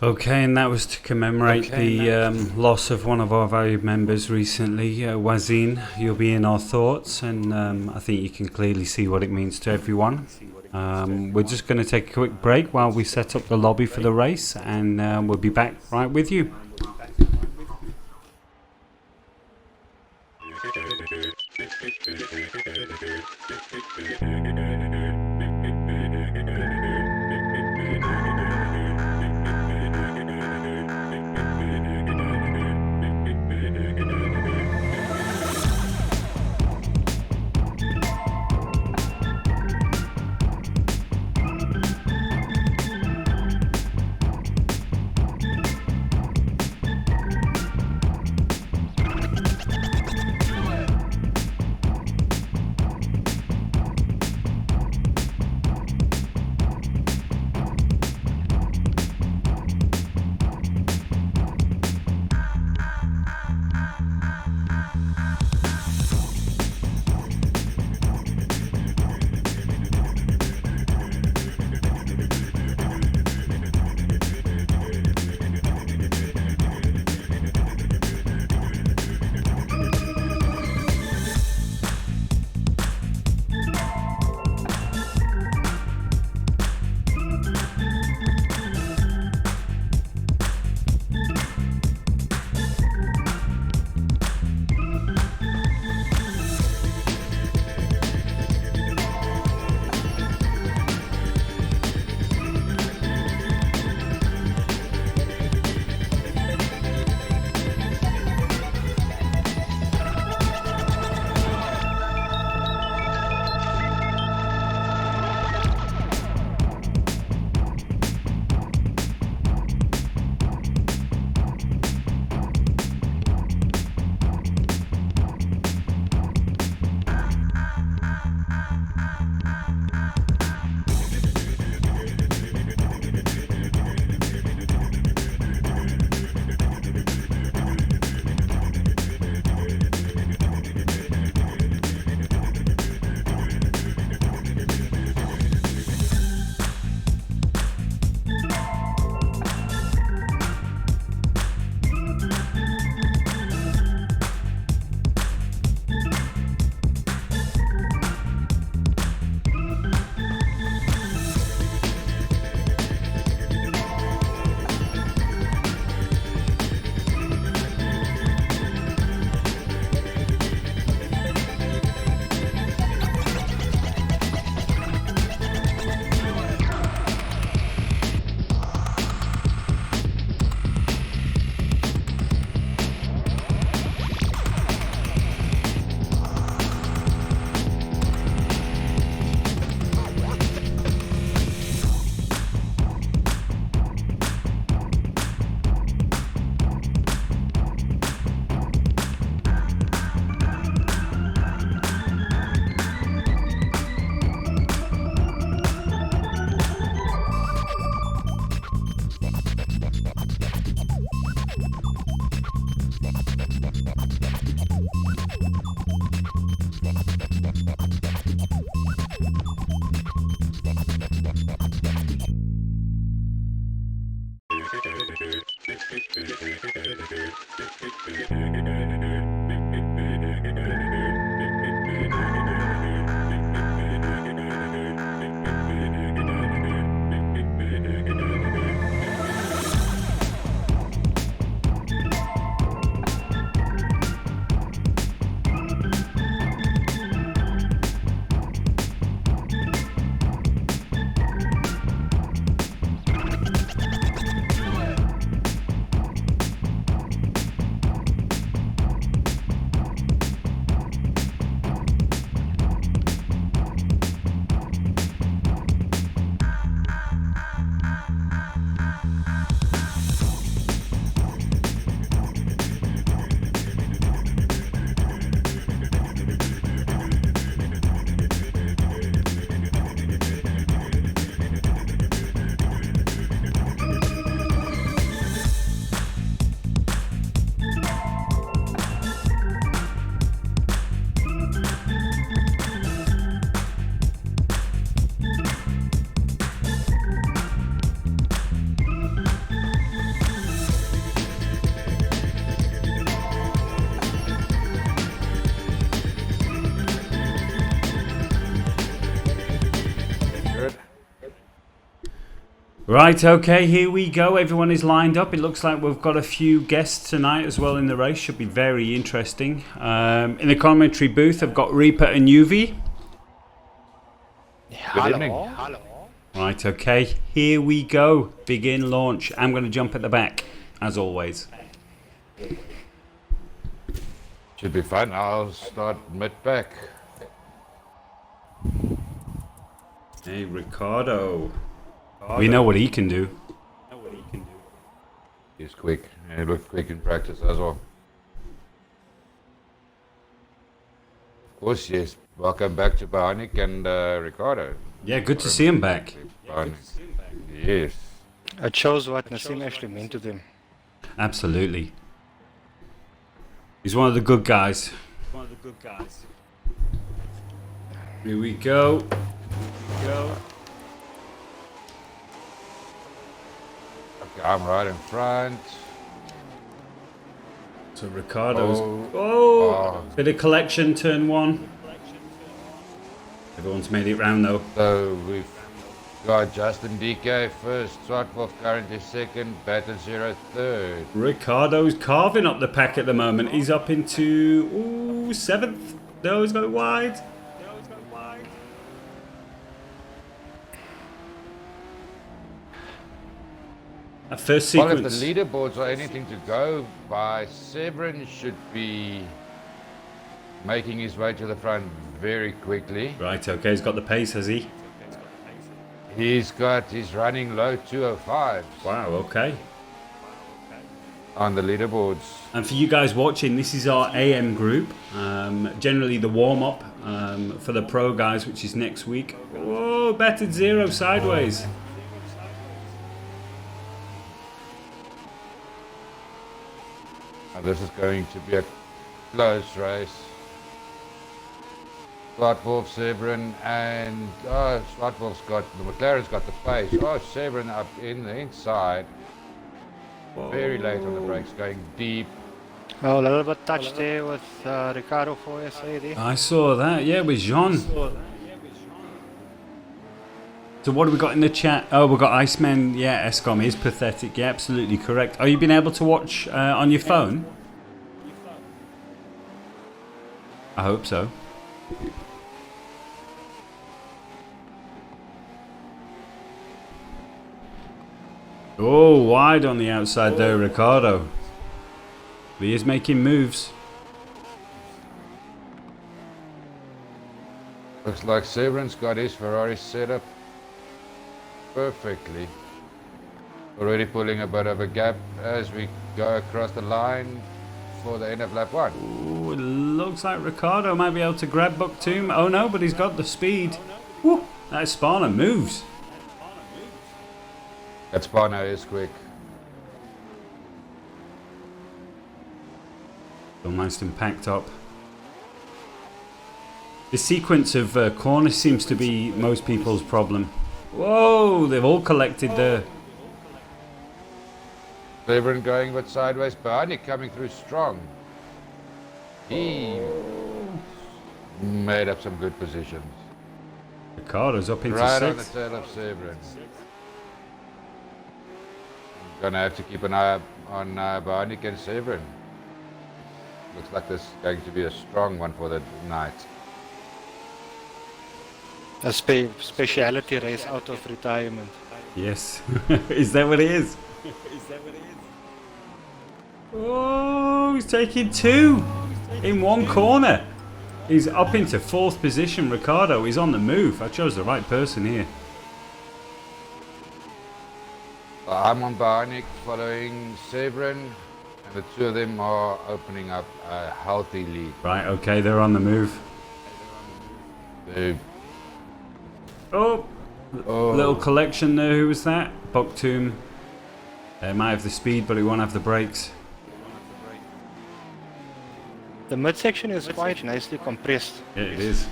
Okay, and that was to commemorate the loss of one of our valued members recently, Waseem. You'll be in our thoughts, and I think you can clearly see what it means to everyone. We're just going to take a quick break while we set up the lobby for the race, and we'll be back right with you. Right, okay, here we go. Everyone is lined up. It looks like we've got a few guests tonight as well in the race. Should be very interesting. In the commentary booth, I've got Reaper and UV. Good evening. Hello. Right, okay, here we go. Begin launch. I'm going to jump at the back, as always. Should be fun. I'll start mid-back. Hey, Ricardo. We know what he can do. He's quick. He looked quick in practice as well. Of course, yes. Welcome back to Bionic and Ricardo. Yeah, good to see him back. Yes. It shows what Naseem actually meant to them. Absolutely. He's one of the good guys. Here we go. Okay, I'm right in front. So Ricardo's... Oh! Bit of collection, turn one. Everyone's made it round though. So we've got Justin DK first, Swartwolf currently second, Batter 0 third. Ricardo's carving up the pack at the moment. He's up into seventh. No, he's got it wide. A first sequence. Well, if the leaderboards are anything to go by, Severin should be making his way to the front very quickly. Right, okay, he's got the pace, has he? He's running low 205s. Wow, okay. On the leaderboards. And for you guys watching, this is our AM group. Generally the warm-up for the pro guys, which is next week. Whoa, battered 0 sideways. And this is going to be a close race. Swartwolf, Severin, and Swartwolf's got the McLaren's got the pace. Oh, Severin up in the inside. Whoa. Very late on the brakes, going deep. Oh, a little bit touch there with Ricardo for SA there. I saw that, yeah, with Jean. So what have we got in the chat? Oh, we've got Iceman. Yeah, Escom is pathetic. Yeah, absolutely correct. Are you been able to watch on your phone? I hope so. Oh, wide on the outside there, Ricardo. He is making moves. Looks like Severin's got his Ferrari set up perfectly. Already pulling a bit of a gap as we go across the line for the end of lap 1. Ooh, it looks like Ricardo might be able to grab Bucktoon. Oh no, but he's got the speed. Woo, that Spana moves. That Spana is quick. Still nice and packed up. The sequence of corners seems to be most people's problem. Whoa, they've all collected there. Sebring going but sideways. Barney coming through strong. He made up some good positions. Ricardo's up into Right on the 6th. tail of Sebring. Gonna have to keep an eye on Barney and Sebring. Looks like this is going to be a strong one for the night. A speciality race out of retirement. Yes. Is that what it is? Oh, he's taking 2 in one corner. He's up into 4th position. Ricardo is on the move. I chose the right person here. I'm on Barney following Sebring, and the two of them are opening up a healthy lead. Right, okay, they're on the move. They Oh, little collection there. Who was that? Boktoom. Might have the speed, but he won't have the brakes. The midsection is quite nicely compressed. Yeah, it is.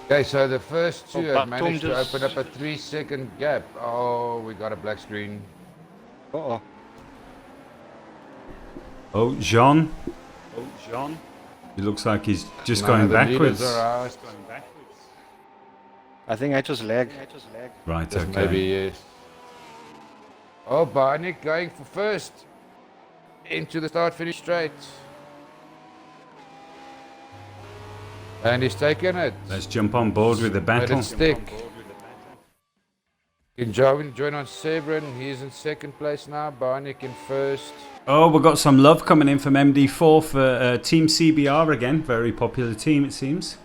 Okay, so the first two have Boktoom managed to just- open up a 3-second gap. Oh, we got a black screen. Uh-oh. Oh, Jean. He looks like he's just None going of the backwards. leaders are out. I think I just lag. Right, Just okay. maybe yes. Oh, Barney going for first. Into the start-finish straight. And he's taken it. Let's jump on board with the Let battle. it stick. Can join on Sebring. He's in 2nd place now. Barney in 1st. Oh, we've got some love coming in from MD4 for Team CBR again. Very popular team, it seems.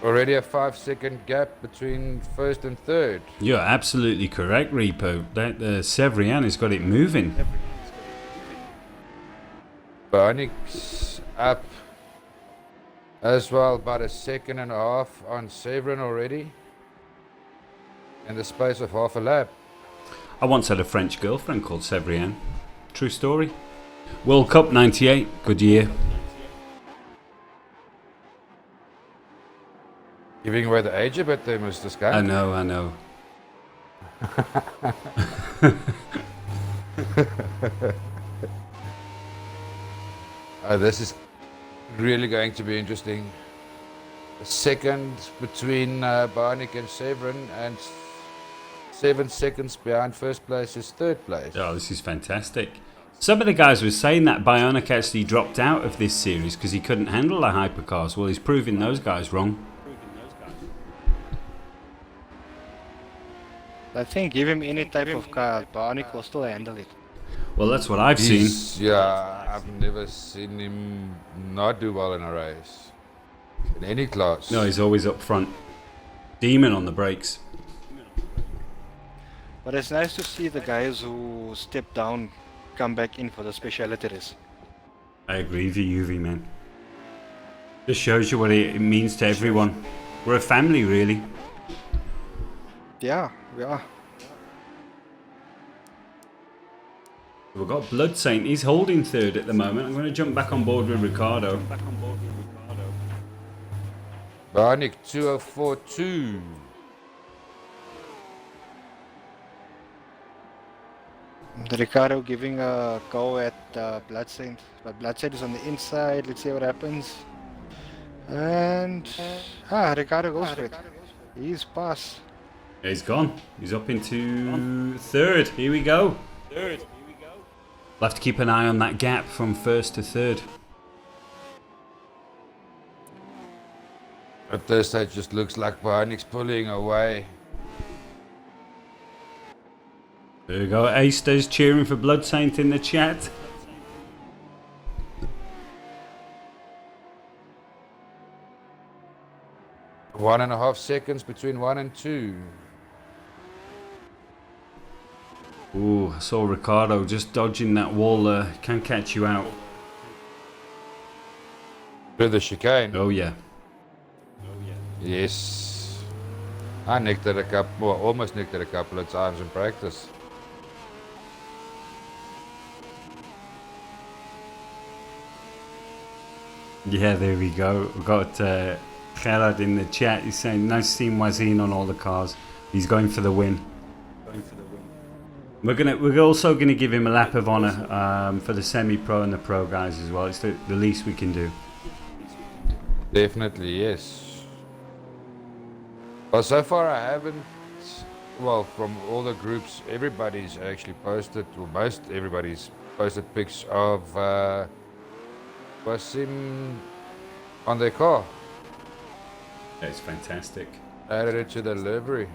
Already a 5-second gap between 1st and 3rd. You're absolutely correct, Repo. That Severian has got it moving. Barney's up as well, about a 1.5 seconds on Sebring already. In the space of half a lap. I once had a French girlfriend called Severian. True story. World Cup 98, good year. Giving away the age a bit there, Mr. Scott. I know. This is really going to be interesting. A second between Barney and Sebring, and 7 seconds behind 1st place is 3rd place. Oh, this is fantastic. Some of the guys were saying that Bionic actually dropped out of this series because he couldn't handle the hypercars. Well, he's proving those guys wrong. I think give him any type of car, Barney will still handle it. Well, that's what I've seen. Yeah, I've never seen him not do well in a race. In any class. No, he's always up front. Demon on the brakes. But it's nice to see the guys who step down come back in for the specialty race. I agree with you, UV, man. Just shows you what it means to everyone. We're a family, really. Yeah, we are. We've got Blood Saint. He's holding 3rd at the moment. I'm going to jump back on board with Ricardo. Barney 204.2. Ricardo giving a go at Blood Saint, but Blood Saint is on the inside. Let's see what happens. And Ricardo goes for it. He's past. Yeah, he's gone. He's up into 3rd. Here we go. We'll have to keep an eye on that gap from 1st to 3rd. At this stage, just looks like Barney's pulling away. There we go. Aster's cheering for Blood Saint in the chat. One and a half seconds between 1 and 2. Ooh, I saw Ricardo just dodging that wall there. Can catch you out. Through the chicane. Oh yeah. Yes. I nicked it a couple, well, almost nicked it a couple of times in practice. Yeah, there we go. We've got Gerard in the chat. He's saying, nice seeing Waseem on all the cars. He's going for the win. We're also gonna give him a lap of honour for the semi-pro and the pro guys as well. It's the least we can do. Definitely, yes. Well, so far I haven't, well, from all the groups, everybody's actually posted, or most everybody's posted pics of Waseem on their car. It's fantastic. Added it to the livery.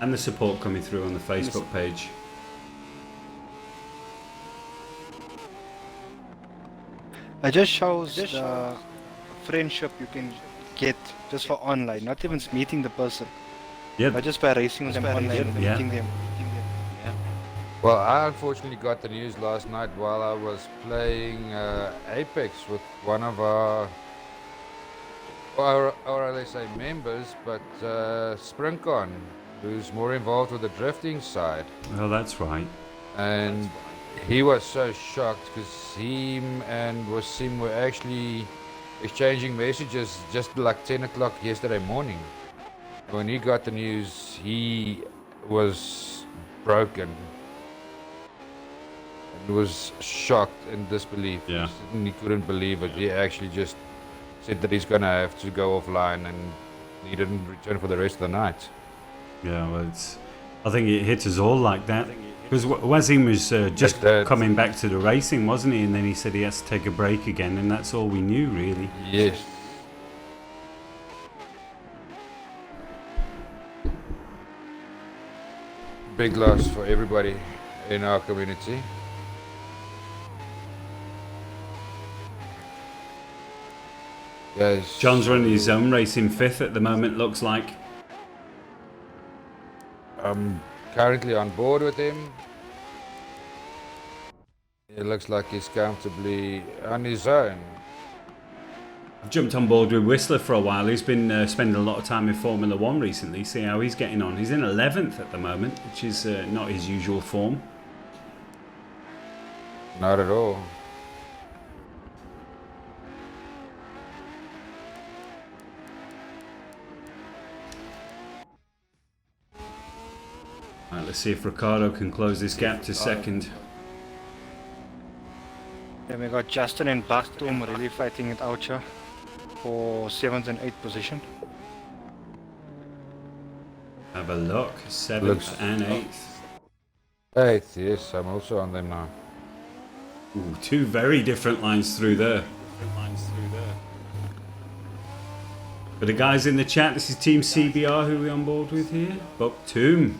And the support coming through on the Facebook page. It just shows the friendship you can get just for online, not even meeting the person, Yeah, but just by racing with them online and Yeah. meeting them. Well, I unfortunately got the news last night while I was playing Apex with one of our ORLSA members, but Sprinkon, who's more involved with the drifting side. well, that's right. And he was so shocked because him and Waseem were actually exchanging messages just like 10 o'clock yesterday morning. When he got the news, he was broken. He was shocked and disbelief. Yeah. He couldn't believe it. He actually just said that he's going to have to go offline, and he didn't return for the rest of the night. Yeah, well, I think it hit us all like that. Because Waseem was just Like that. coming back to the racing, wasn't he? And then he said he has to take a break again, and that's all we knew, really. Yes. Big loss for everybody in our community. Yes. John's running his own race in fifth at the moment, looks like. I'm currently on board with him. It looks like he's comfortably on his own. I've jumped on board with Whistler for a while. He's been spending a lot of time in Formula One recently. See how he's getting on. He's in 11th at the moment, which is not his usual form. Not at all. Right, let's see if Ricardo can close this gap to second. Then we got Justin and Bastum really fighting it out here for 7th and 8th position. Have a look. 7th Looks- and 8th. 8th, yes, I'm also on them now. Ooh, two very different lines through there. For the guys in the chat, this is Team CBR who we're on board with here. Buktoom.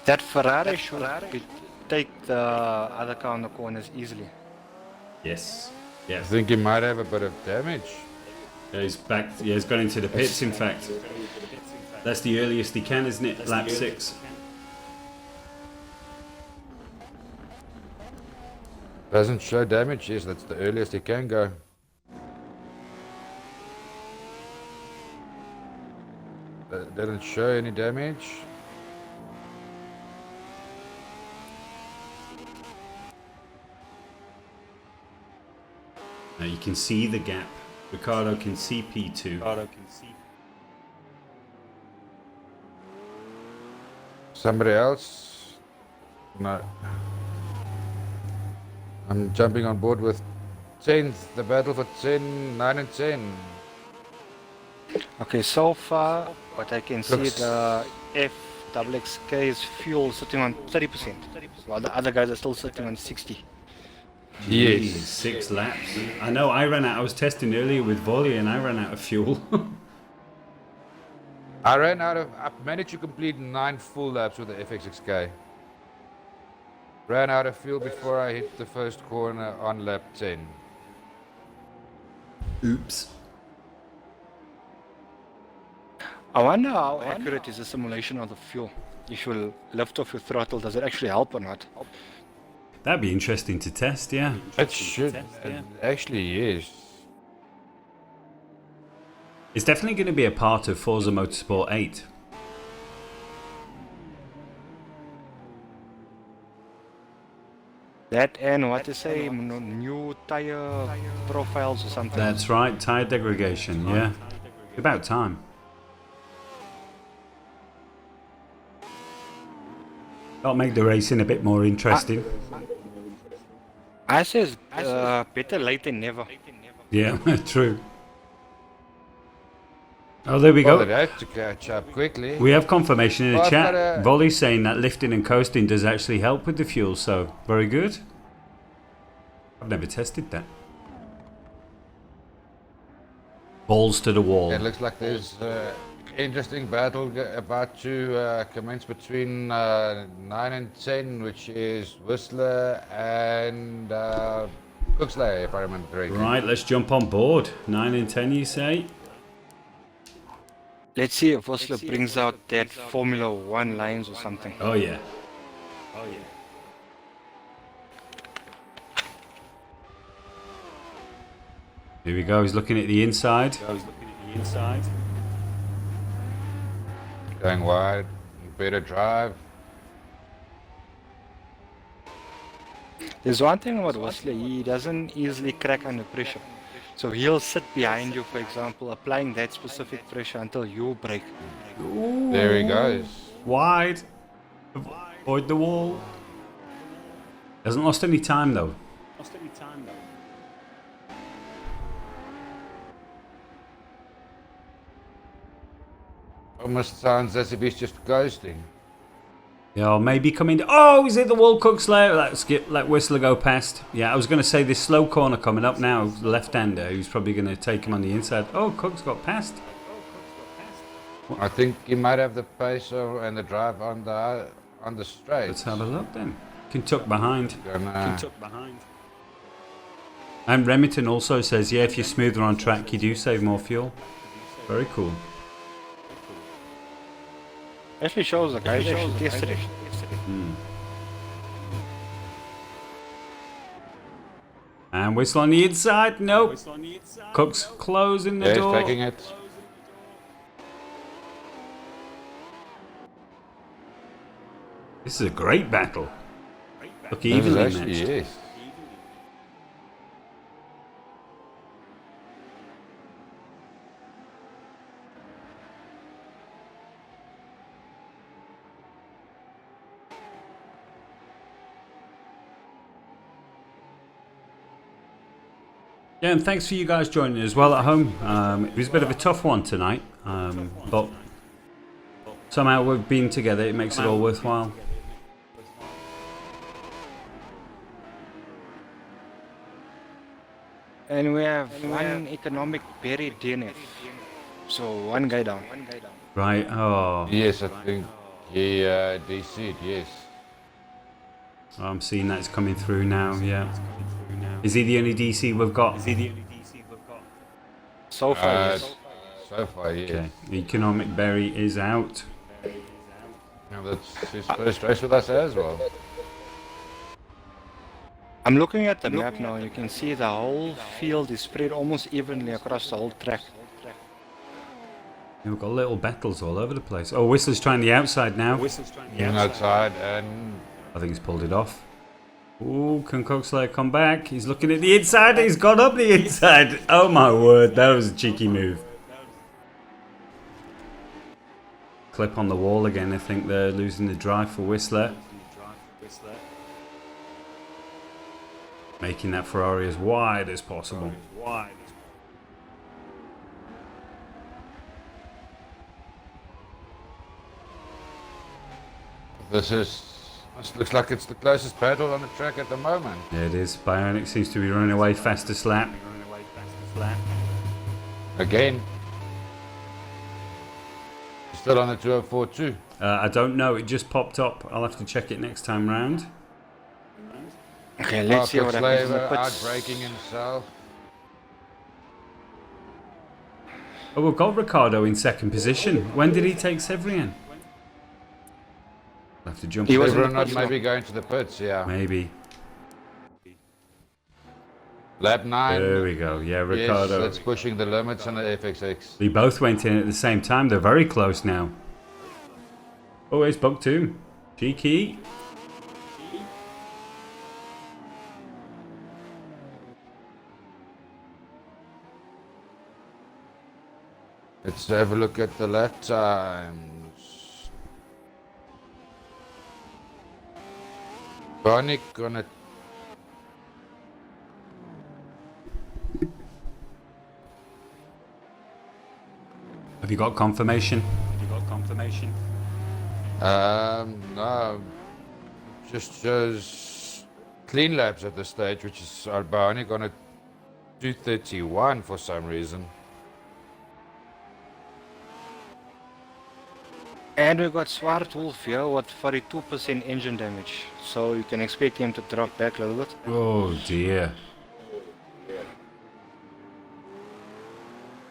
That Ferrari should take the other car on the corners easily. Yes. I Yes. think he might have a bit of damage. Yeah, he's back. Yeah, he's gone into the pits, in fact. That's the earliest he can, isn't it? Lap 6. Doesn't show damage, yes, that's the earliest he can go. Didn't show any damage. Now you can see the gap. Ricardo can see P2. Somebody else? No. I'm jumping on board with 10th, the battle for 10, 9 and 10. Okay, so far, what I can see, Looks- the FXXK's fuel sitting on 30%, while the other guys are still sitting on 60. Jeez, Yes. 6 laps. I know, I ran out. I was testing earlier with Volley and I ran out of fuel. I managed to complete 9 full laps with the FXXK. Ran out of fuel before I hit the first corner on lap 10. Oops. I wonder how accurate is the simulation of the fuel. if you lift off your throttle, does it actually help or not? That'd be interesting to test, yeah. It should. It actually is. It's definitely going to be a part of Forza Motorsport 8. That and what they say, new tire profiles or something. That's right, tyre degradation, yeah. About time. That'll make the racing a bit more interesting. I says better late than never. Yeah, true. Oh, there we Well, go. it had to catch up quickly. We have confirmation in the Well, I've chat. got a- Volley's saying that lifting and coasting does actually help with the fuel, so very good. I've never tested that. Balls to the wall. It looks like there's interesting battle about to commence between 9 and 10, which is Whistler and Cooksley, if I remember correctly. Right, let's jump on board. 9 and 10, you say? Let's see if Whistler brings out that Formula 1 lines or something. Oh, yeah. Here we go, he's looking at the inside. Going wide, better drive. There's one thing about Whistler, he doesn't easily crack under pressure. So he'll sit behind you, for example, applying that specific pressure until you brake. Ooh, There he goes. wide. Avoid the wall. Hasn't lost any time, though. Almost sounds as if he's just ghosting. Yeah, or maybe coming. Oh, he's hit the wall, Cookslayer. Let Whistler go past. Yeah, I was going to say this slow corner coming up now. Left-hander, who's probably going to take him on the inside. Oh, Cook's got past. I think he might have the pace and the drive on the straight. Let's have a look then. Can tuck behind. Gonna- And Remington also says, yeah, if you're smoother on track, you do save more fuel. Very cool. Actually shows the guys actually tested it. And Whistle on the inside. Nope. Cook's closing the Yeah, he's door. taking it. This is a great battle. Look, This is evenly actually, matched. yes. Yeah, and thanks for you guys joining as well at home. It was a bit of a tough one tonight, but somehow we've been together. It makes it all worthwhile. And we have one economic buried DNF. So one guy down. Right. Oh, Yes, I think he DC'd, yes. I'm seeing that's coming through now. Yeah. Is he the only DC we've got? So far, yes. So far, yes. Okay. Economic Berry is out. Now that's his first race with us as well. I'm looking at the map now, and you can see the whole field is spread almost evenly across the whole track. We've got little battles all over the place. Oh, Whistler's trying the outside now. Moving outside and I think he's pulled it off. Ooh, can Cookslayer come back? He's looking at the inside. He's gone up the inside. Oh my word, that was a cheeky move. Clip on the wall again. I think they're losing the drive for Whistler. Making that Ferrari as wide as possible. this looks like it's the closest battle on the track at the moment. Yeah, it is. Bionic seems to be running away fastest lap. Again. Still on the 204 too. I don't know. It just popped up. I'll have to check it next time round. Okay, let's see what happens in the Slaver pits. outbraking himself. Oh, we've got Ricardo in second position. When did he take Severian? have to jump. He was in Everyone the not pits, maybe going to the pits, yeah. Maybe. Lap 9. There we go. Yeah, Yes, Ricardo. that's pushing the limits on the FXX. They both went in at the same time. They're very close now. Oh, it's Bug 2. Cheeky. Let's have a look at the lap times. Barnick gonna... Have you got confirmation? No. Just shows clean laps at this stage, which is Barnick on a 2:31 for some reason. And we got Swart Wolf here with 42% engine damage. So you can expect him to drop back a little bit. Oh dear.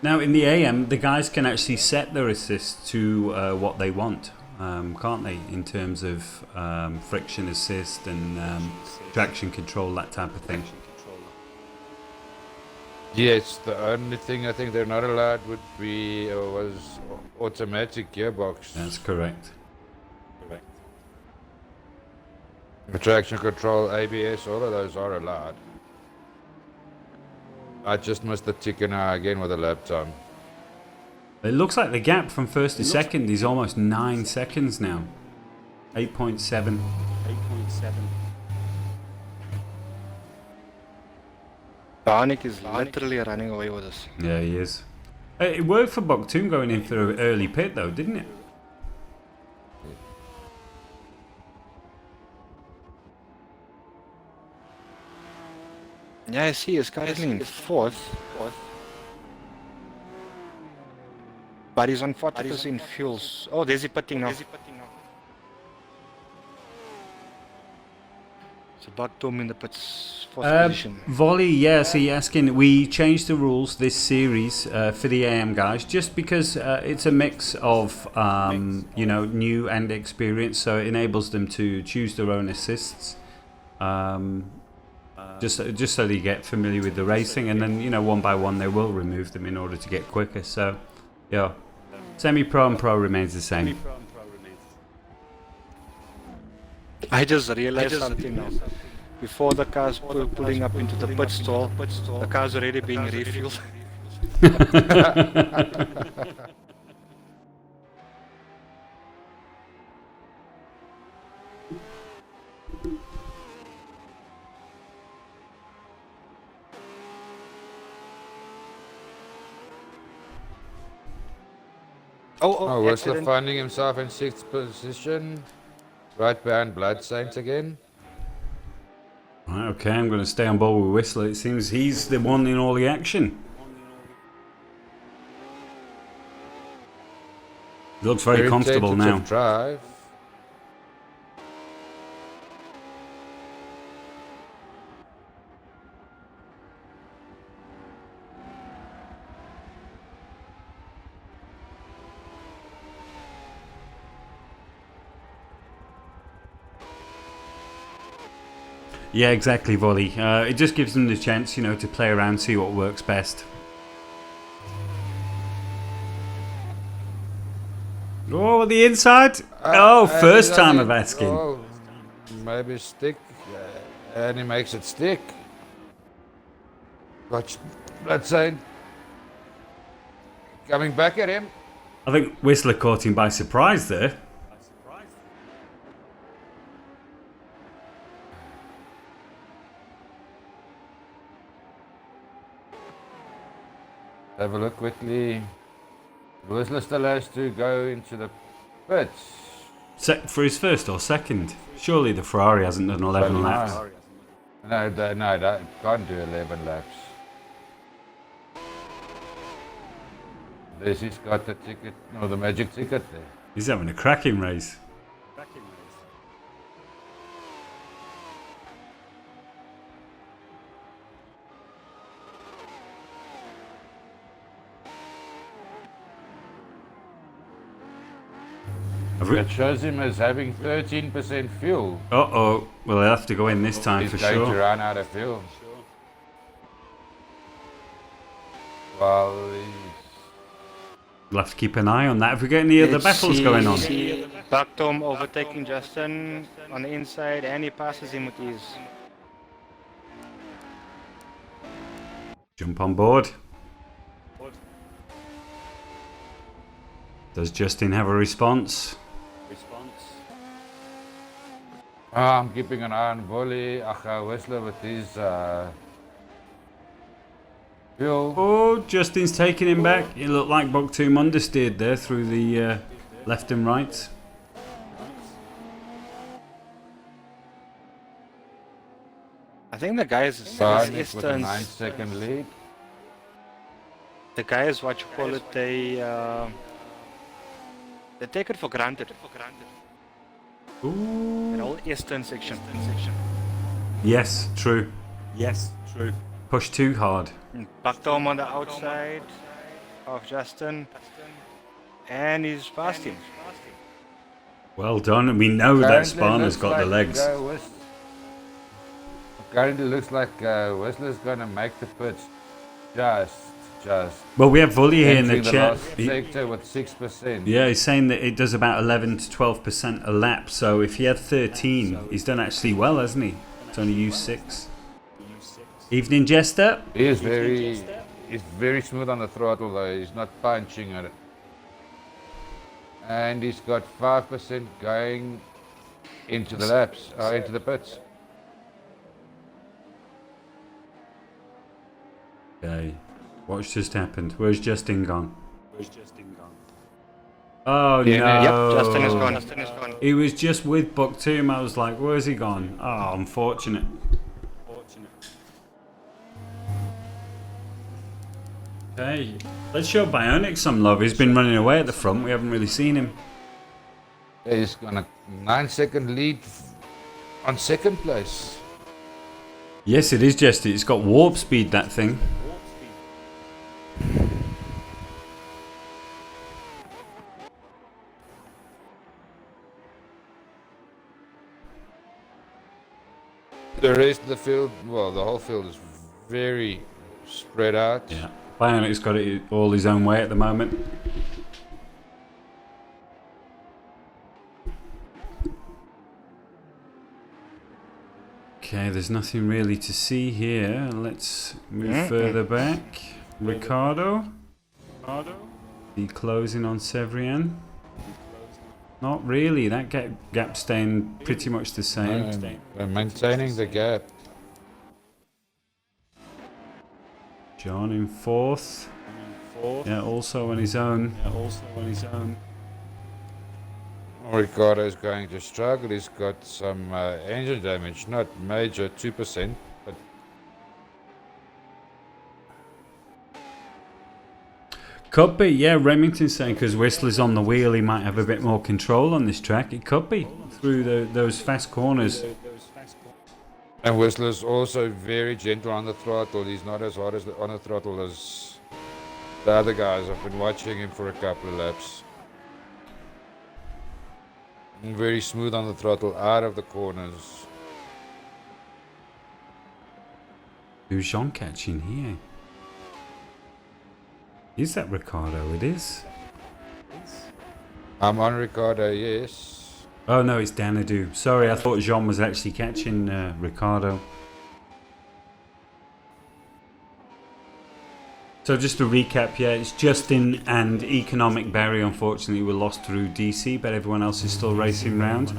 Now in the AM, the guys can actually set their assist to what they want, can't they? In terms of friction assist and traction control, that type of thing. Yes, the only thing I think they're not allowed would be was automatic gearbox. That's correct. Traction control, ABS, all of those are allowed. I just missed the ticker now again with the lap time. It looks like the gap from first to second is almost 9 seconds now. 8.7. Barnick is literally running away with us. Yeah, he is. It worked for Boktoon going in for an early pit though, didn't it? Yeah, I see he's currently in fourth. But he's on 40% fuels. Oh, there's he pitting now. So Boktoon in the pits, fourth position. Volley, yeah, so you're asking, we changed the rules this series for the AM guys just because it's a mix of, you know, new and experience, so it enables them to choose their own assists. Just so they get familiar with the racing, and then, you know, one by one they will remove them in order to get quicker. So, yeah, semi-pro and pro remains the same. I just realized something now. Before the cars pulling up into the pit stall, the car's already being refueled. Oh, Whistler finding himself in 6th position. Right behind Blood Saint again. Right, okay, I'm going to stay on board with Whistler. It seems he's the one in all the action. He looks very comfortable now. Drive. Yeah, exactly, Volley. It just gives them the chance, you know, to play around, see what works best. Oh, the inside! Oh, first time of asking. Oh, maybe stick. And he makes it stick. Watch Blood Saint coming back at him. I think Whistler caught him by surprise there. Have a look quickly. Whistler still has to go into the pits. For his first or second? Surely the Ferrari hasn't done 11 laps. No, they can't do 11 laps. This he's got the ticket, or the magic ticket there. He's having a cracking race. It shows him as having 13% fuel. Uh-oh. Well, I'll have to go in this time He's for going to sure. run out of fuel. Well, We'll have to keep an eye on that. If we get any other battles going on. Buck Tom overtaking Justin on the inside, and he passes him with ease. Jump on board. Does Justin have a response? I'm keeping an eye on Volley. Whistler with his fuel. Oh, Justin's taking him back. It looked like Boktoom understeered there through the left and right. I think the guys With a 9-second lead. the guys, what you call it, they take it for granted. Ooh. The whole eastern section. Yes, true. Push too hard. Buck Tom on the outside of Justin, and he's past him. Well done. We know that Apparently Sparner's looks got the like, legs. Currently looks like Whistler's gonna make the pits just. Well, we have Vully here in the entering chat. last sector with 6%. Yeah, he's saying that it does about 11 to 12% a lap. So if he had 13, he's done actually well, hasn't he? It's only used 6. Evening, Jester. He is he's very smooth on the throttle though. He's not punching at it. And he's got 5% going into the laps, into the pits. Okay. What's just happened? Where's Justin gone? Oh no! Yep, Justin is gone. He was just with Boktoom. I was like, where's he gone? Oh, unfortunate. Okay, let's show Bionic some love. He's been running away at the front. We haven't really seen him. He's got a 9-second lead on second place. Yes, it is Jester. It's got warp speed, that thing. The rest of the field, well, the whole field is very spread out. Yeah, Bionic's got it all his own way at the moment. Okay, there's nothing really to see here. Let's move further back. Ricardo. The closing on Severian. Not really. That gap staying pretty much the same. We're maintaining the gap. John in 4th. Yeah, also on his own. Ricardo's going to struggle. He's got some engine damage, not major, 2%, but Could be, yeah. Remington's saying because Whistler's on the wheel, he might have a bit more control on this track. It could be through those fast corners. and Whistler's also very gentle on the throttle. He's not as hard on the throttle as the other guys. I've been watching him for a couple of laps. And very smooth on the throttle, out of the corners. Who's Jean catching here? Is that Ricardo? It is. I'm on Ricardo, yes. Oh no, it's Danadu. Sorry, I thought Jean was actually catching Ricardo. So just to recap, yeah, it's Justin and Economic Barry unfortunately were lost through DC, but everyone else is still racing round.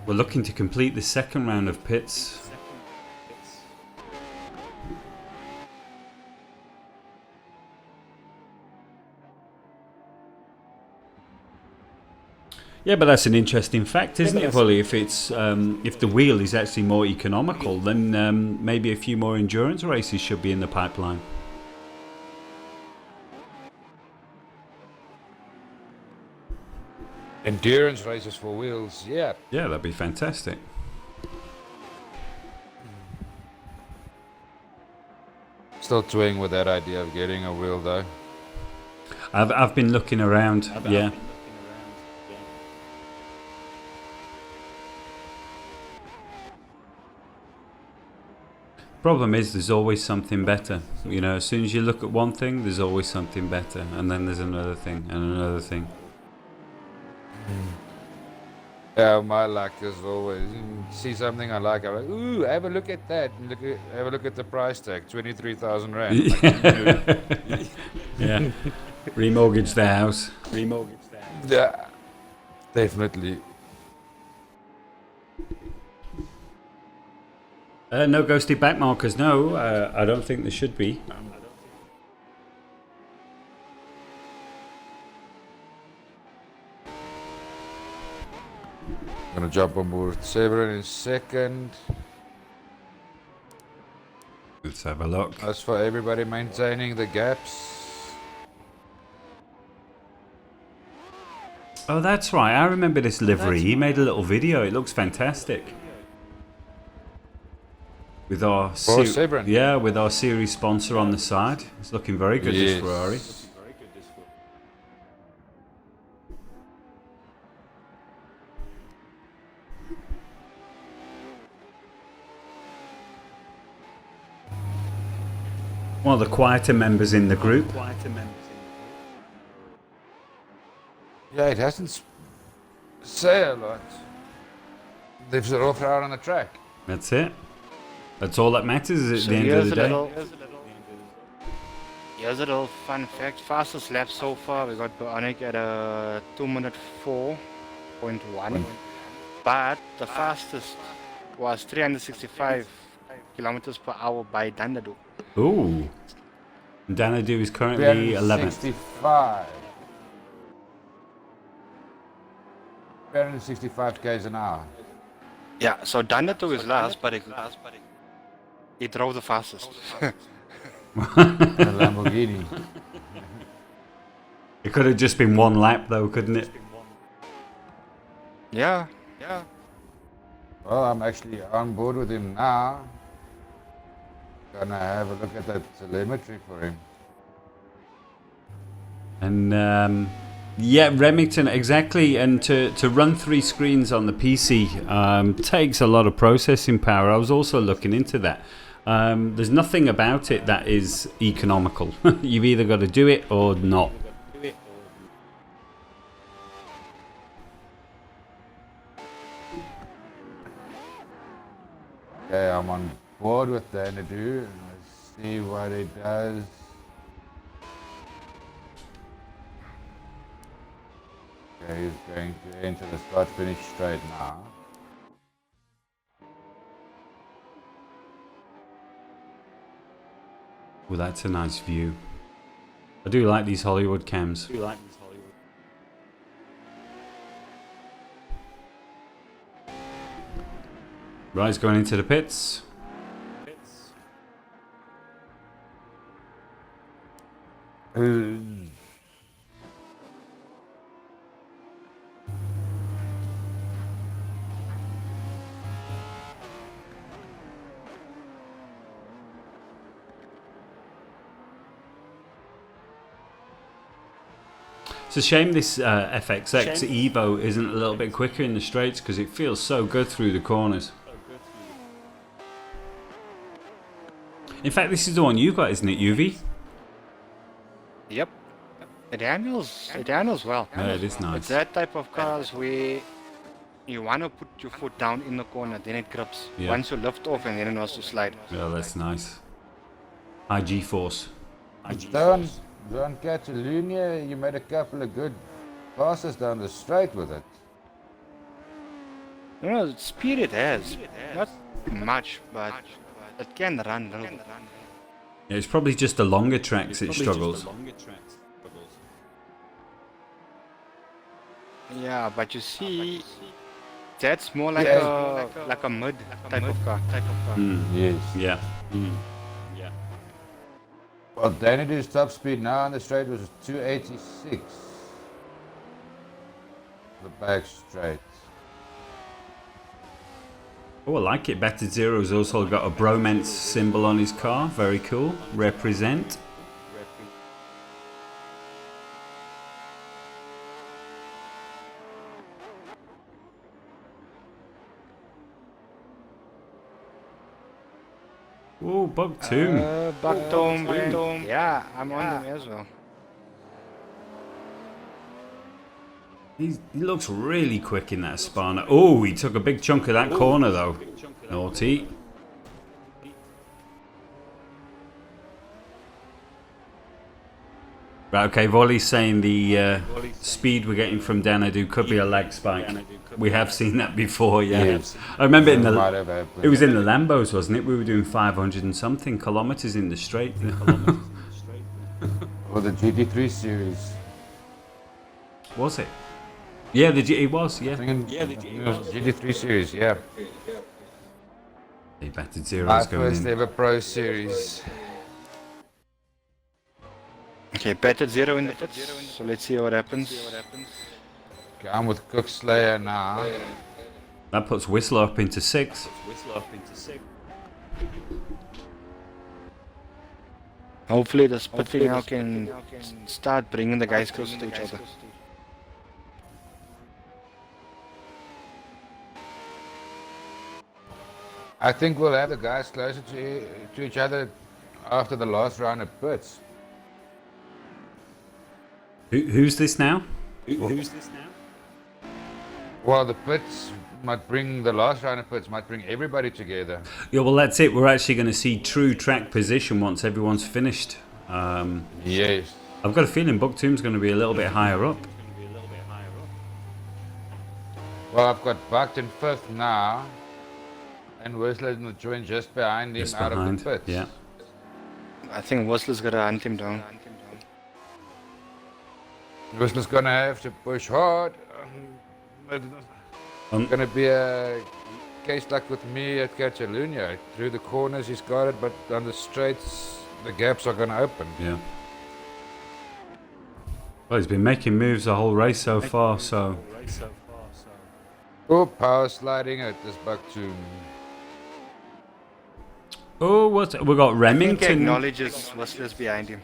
We're looking to complete the second round of pits. Yeah, but that's an interesting fact, isn't it, Vully? If it's if the wheel is actually more economical, then maybe a few more endurance races should be in the pipeline. Endurance races for wheels, yeah. Yeah, that'd be fantastic. Still toying with that idea of getting a wheel though. I've been looking around, yeah. Problem is, there's always something better. You know, as soon as you look at one thing, there's always something better, and then there's another thing and another thing. Yeah, my luck is always see something I like. I'm like, ooh, have a look at that. And have a look at the price tag, 23,000 rand. Like, Yeah. Remortgage the house. yeah, definitely. No ghosty backmarkers. No, I don't think there should be. I'm gonna jump on board with Severin in a second. Let's have a look. As for everybody maintaining the gaps. Oh, that's right. I remember this livery. He made a little video. It looks fantastic. With our with our series sponsor on the side. It's looking very good, this Ferrari. One of the quieter members in the group. Yeah, it hasn't say a lot. They've sort of out on the track. That's it. That's all that matters at the end of the day. Here's a little fun fact. Fastest lap so far, we got Bionic at a 2-minute 4.1. But the fastest was 365 kilometers per hour by Dandadu. Ooh. Danadu is currently 11th. 365 k's an hour. Yeah, so Dandadu is last, but he drove the fastest. A Lamborghini. It could have just been one lap though, couldn't it? Yeah. Well, I'm actually on board with him now. Gonna have a look at that telemetry for him. And yeah, Remington, exactly. And to run 3 screens on the PC takes a lot of processing power. I was also looking into that. There's nothing about it that is economical. You've either got to do it or not. Okay, I'm on board with Danadu. Let's see what it does. Okay, he's going to enter the start-finish straight now. Well, that's a nice view. I do like these Hollywood cams. Right, he's going into the pits. It's a shame this FXX Evo isn't a little bit quicker in the straights because it feels so good through the corners. In fact, this is the one you got, isn't it, UV? Yep. It handles well. Yeah, it is nice. It's that type of cars where you want to put your foot down in the corner, then it grips. Yeah. Once you lift off and then it wants to slide. Yeah, that's nice. High G-force. John Catalunya, you made a couple of good passes down the straight with it. No, speed it has. Not much, but it can run a little bit. Yeah, it's probably just the longer tracks it struggles. Yeah, but you see, that's more like a mud type of car. Yes. Yeah. Well, Danadu's top speed now on the straight was 286. The back straight. Oh, I like it. Battered Zero's also got a bromance symbol on his car. Very cool. Represent. Oh, Bug Tomb. Baktom. Yeah, I'm on him as well. He looks really quick in that Spanner. Oh, he took a big chunk of that corner though. Naughty. Right, okay, Volley's saying the speed we're getting from Danadu could be a lag spike. We have seen that before, yeah. Yes. I remember it It was in the Lambos, wasn't it? We were doing 500 and something kilometers in the straight. Or the GT3 series. Was it? Yeah, it was, yeah. I think it was GT3 series, yeah. They batted zeros My going first in. ever Pro series. Okay, batted 0 in the pits. So let's see what happens. Okay, I'm with Cook Slayer now. That puts Whistler up into 6. Hopefully the split now can start bringing the guys closer to each other. I think we'll have the guys closer to each other after the last round of pits. Who's this now? Well, the pits might bring, the last round of pits might bring everybody together. Yeah, well, that's it. We're actually going to see true track position once everyone's finished. Yes. I've got a feeling Bugtomb's going to be a little bit higher up. Well, I've got Buckton 5th now, and Whistler's in the joint just behind him Just out behind, of the pits. yeah. I think Whistler's got to hunt him down. Whistler's gonna have to push hard. It's gonna be a case like with me at Catalunya. Through the corners he's got it, but on the straights the gaps are gonna open. Yeah. Well, he's been making moves the whole race so far, so... Oh, power sliding at this Bucktoon. Oh, what? We got I think he Remington. acknowledges Whistler's behind him.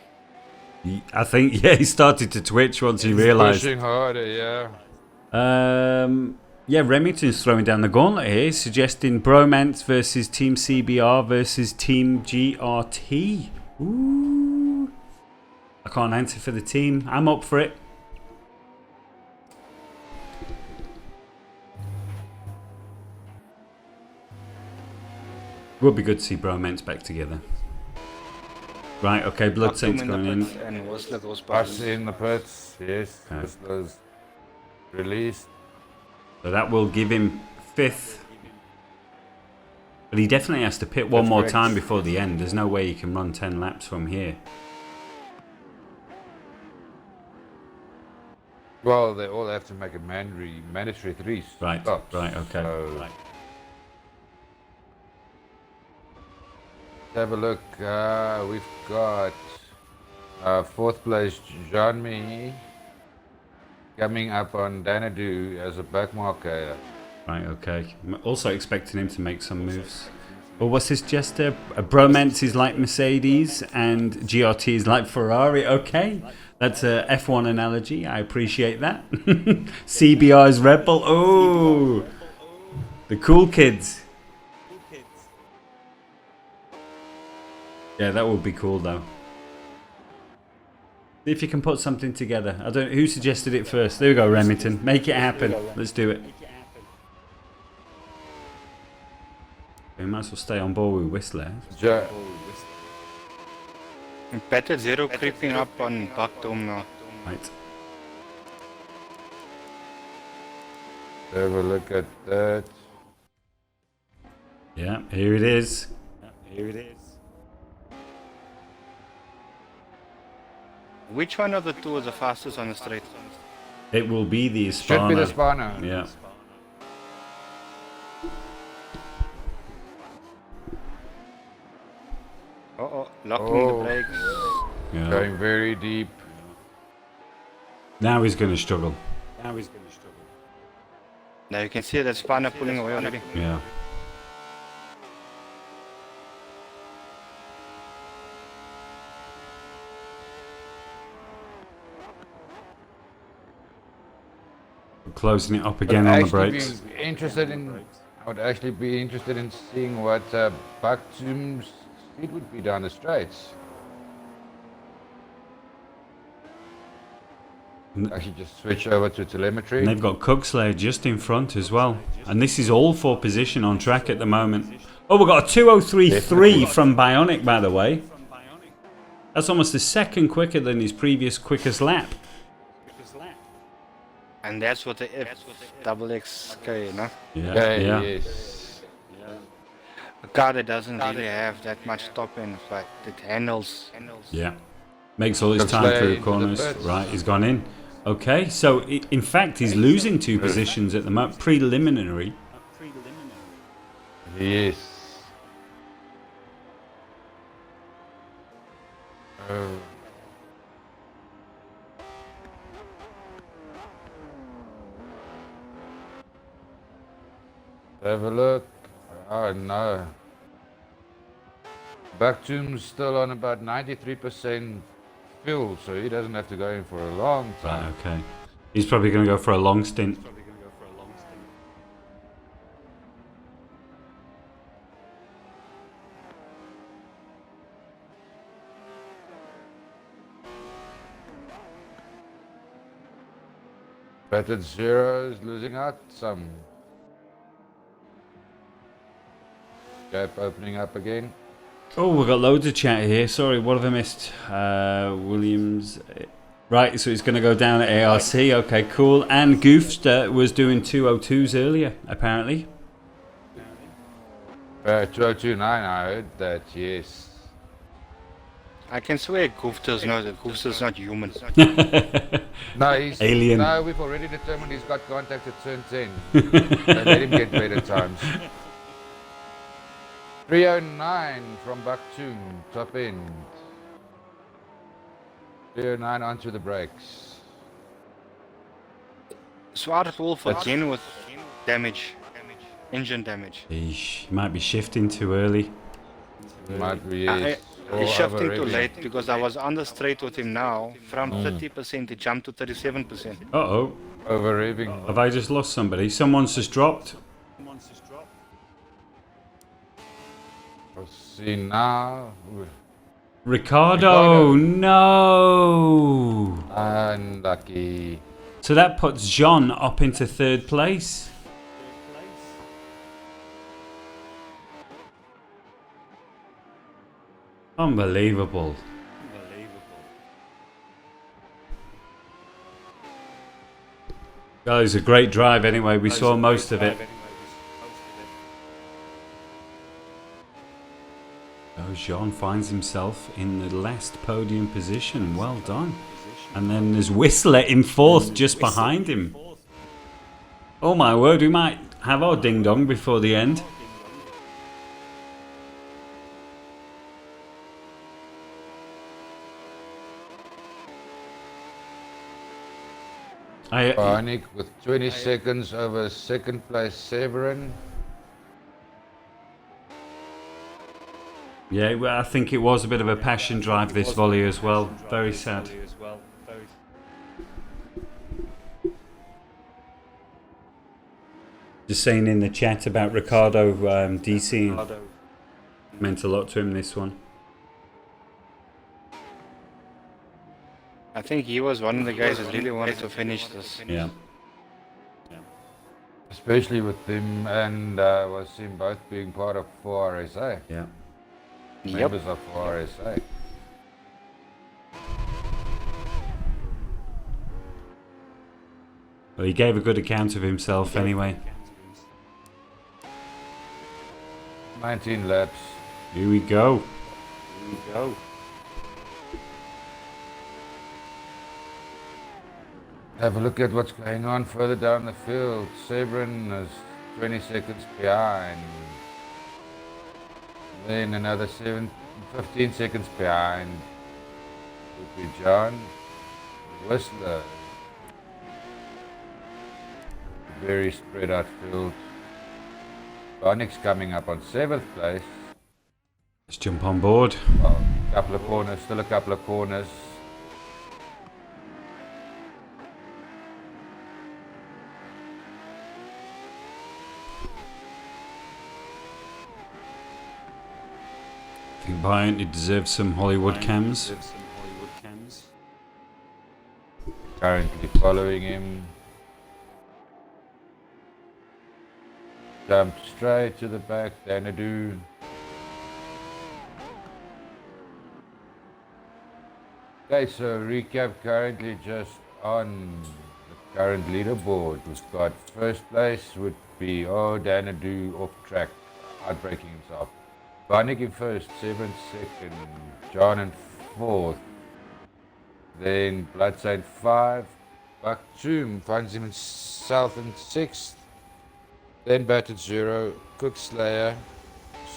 I think, yeah, he started to twitch once he realised. Pushing harder, yeah. Yeah, Remington's throwing down the gauntlet here, suggesting Bromance versus Team CBR versus Team GRT. Ooh. I can't answer for the team. I'm up for it. Would be good to see Bromance back together. Right, okay, Blood Saint's going in. And Whistler goes Us past. in the pits, yes. Okay. Whistler's released. So that will give him 5th. But he definitely has to pit one That's more correct. time before the end. There's no way he can run 10 laps from here. Well, they all have to make a mandatory 3 Right, stops. right, okay. So, Right. Let's have a look. We've got 4th place Jean-Mi coming up on Danadu as a back marker. Right, okay. I'm also expecting him to make some moves. Well, what's this gesture? Bromance is like Mercedes and GRT is like Ferrari. Okay, that's a F1 analogy. I appreciate that. CBR is Red Bull. Oh, the cool kids. Yeah, that would be cool though. See if you can put something together. I don't. Who suggested it first? There we go, Remington. Make it happen. Let's do it. We might as well stay on board with Whistler. Batted 0 creeping up on Baktom now. Right. Have a look at that. Yeah, here it is. Which one of the two is the fastest on the straight? It will be the Should be the Hispano. Spano. Yeah. Locking the brakes. Yeah. Going very deep. Now he's going to struggle. Now you can see that Spanner pulling away already. Yeah. We're closing it up again on the brakes. I would actually be interested in seeing what Baktum's it would be down the straights. Actually, just switch over to telemetry. And they've got Cookslayer just in front as well. And this is all for position on track at the moment. Oh, we've got a 2:03.3 from Bionic, by the way. That's almost a second quicker than his previous quickest lap. And that's what the XXK, you know? Yeah, Okay, yeah. yes. A car that doesn't really have that much top end, but it handles. Yeah. Makes all his Looks time like through into the corners. pits. Right, he's gone in. Okay, so in fact he's losing 2 positions at the moment. Preliminary. Yes. Oh. Have a look. Oh no. Backtomb's still on about 93% fuel, so he doesn't have to go in for a long time. Right, okay. He's probably going to go for a long stint. Battered Zero is losing out some. Gap opening up again. Oh, we've got loads of chat here. Sorry, what have I missed? Williams. Right, so he's going to go down at ARC. Okay, cool. And Goofster was doing 2:02s earlier, apparently. 2029, I heard that, yes. I can swear Goofter's not human. No, he's Alien. No, we've already determined he's got contact at turn 10. So let him get better times. 309 from Bakhtum, top end. 309 onto the brakes. Swart Wolf again with damage. Engine damage. Eesh, he might be shifting too early. Might be, yes. Or He's shifting too overreading. late because I was on the straight with him now. From 30% it jumped to 37%. Uh-oh. Over-revving. Have I just lost somebody? Someone's just dropped. Let's see now. Ricardo, no! Unlucky. So that puts Jean up into 3rd place. Unbelievable. That was a great drive anyway. We saw most of it. Oh, Jean finds himself in the last podium position. Well done. And then there's Whistler in 4th just behind him. Oh my word, we might have our ding dong before the end. Bionic with 20 seconds over 2nd place Severin. Yeah, well, I think it was a bit of a passion drive this volley as well. Very sad. Just saying in the chat about Ricardo DC meant a lot to him this one. I think he was one of the guys that really wanted to finish this. Yeah. Especially with him and Waseem both being part of 4RSA. Yeah. Members of 4RSA. Well, he gave a good account of himself anyway. 19 laps. Here we go. Have a look at what's going on further down the field. Severin is 20 seconds behind. Then another 15 seconds behind. Would be John. Whistler. Very spread out field. Bionic's coming up on 7th place. Let's jump on board. Well, couple of corners, still a couple of corners. think Bryant deserves some Hollywood cams. Currently following him. Jumped straight to the back, Danadu. Okay, so recap currently just on the current leaderboard. We've got first place would be Danadu off track, outbreaking himself. Vanek in first, 7th, 2nd, John in 4th. Then Bloodsaint 5, Baktoum finds himself in 6th. Then Battered Zero, Cookslayer,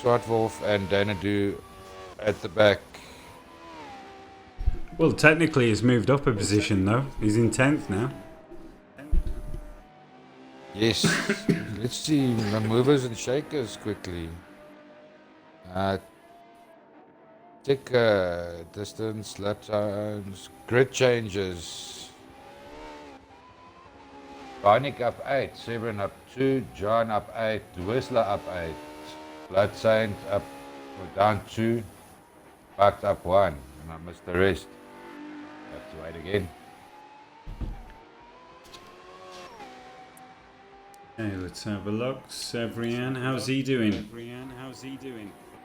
Swartwolf and Danadu at the back. Well, technically he's moved up a position though. He's in 10th now. Yes, let's see the movers and shakers quickly. Ticker, distance, lap times, grid changes. Barnick up 8, Sebren up 2, John up 8, Whistler up 8, Blood Saint up or down 2, Bucked up 1, and I missed the rest. Have to wait again. Okay, let's have a look. Severian, how's he doing?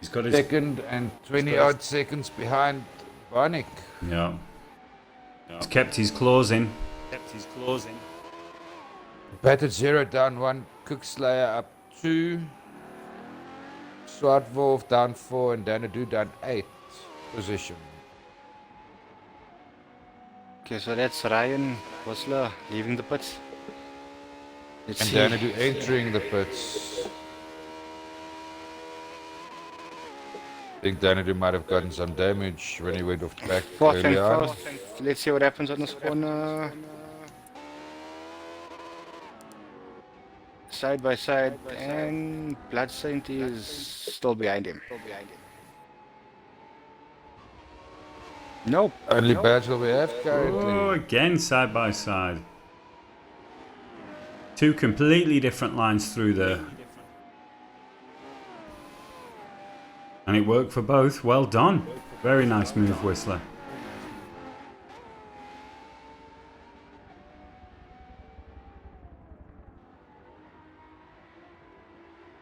He's got his second and 20 odd seconds behind Barnick. Yeah. He's kept his claws in. Battered 0 down 1, Cookslayer up 2, Swartwolf down 4 and Danadu down 8 position. Okay, so that's Ryan Whistler leaving the pits. Let's And see. Danadu entering the pits. I think Danadu might have gotten some damage when he went off track Fourth and early on. first. Let's see what happens on this corner. Side by side, and Blood Saint is still behind him. Nope. Only battle we have Oh, currently. again side by side. Two completely different lines through there. And it worked for both. Well done. Very nice move, Whistler.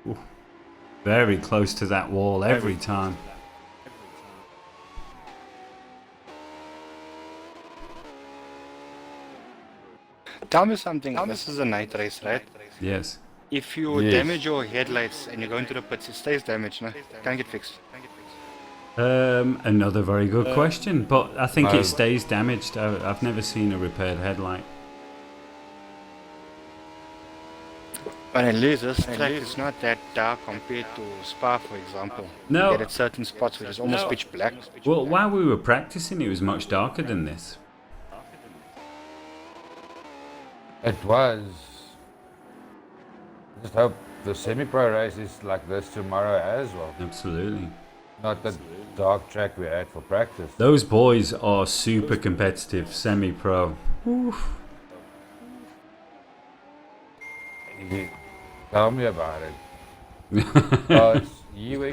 Ooh. Very close to that wall every time. Tell me something. This is a night race, right? Yes. If you Yes. damage your headlights and you go into the pits, it stays damaged, no? Can't get fixed. Another very good question, but I think No. it stays damaged. I've never seen a repaired headlight. But at least this track is not that dark compared to Spa, for example. No. You get at certain spots where it's almost pitch black. Well, while we were practicing, it was much darker than this. It was. Just hope the semi-pro race is like this tomorrow as well. Absolutely. Not the dark track we had for practice. Those boys are super competitive, semi-pro. Oof. Tell me about it. Because you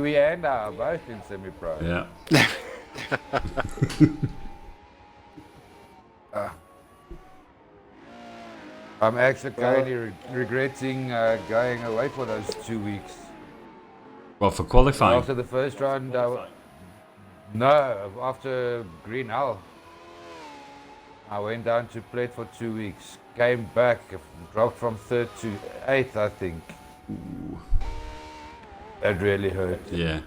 and I are both in semi-pro. Yeah. I'm actually currently regretting going away for those 2 weeks. Well, for qualifying. After the first round, no, after Green Hell, I went down to Plet for 2 weeks. Came back, dropped from 3rd to 8th, I think. Ooh. That really hurt. Yeah,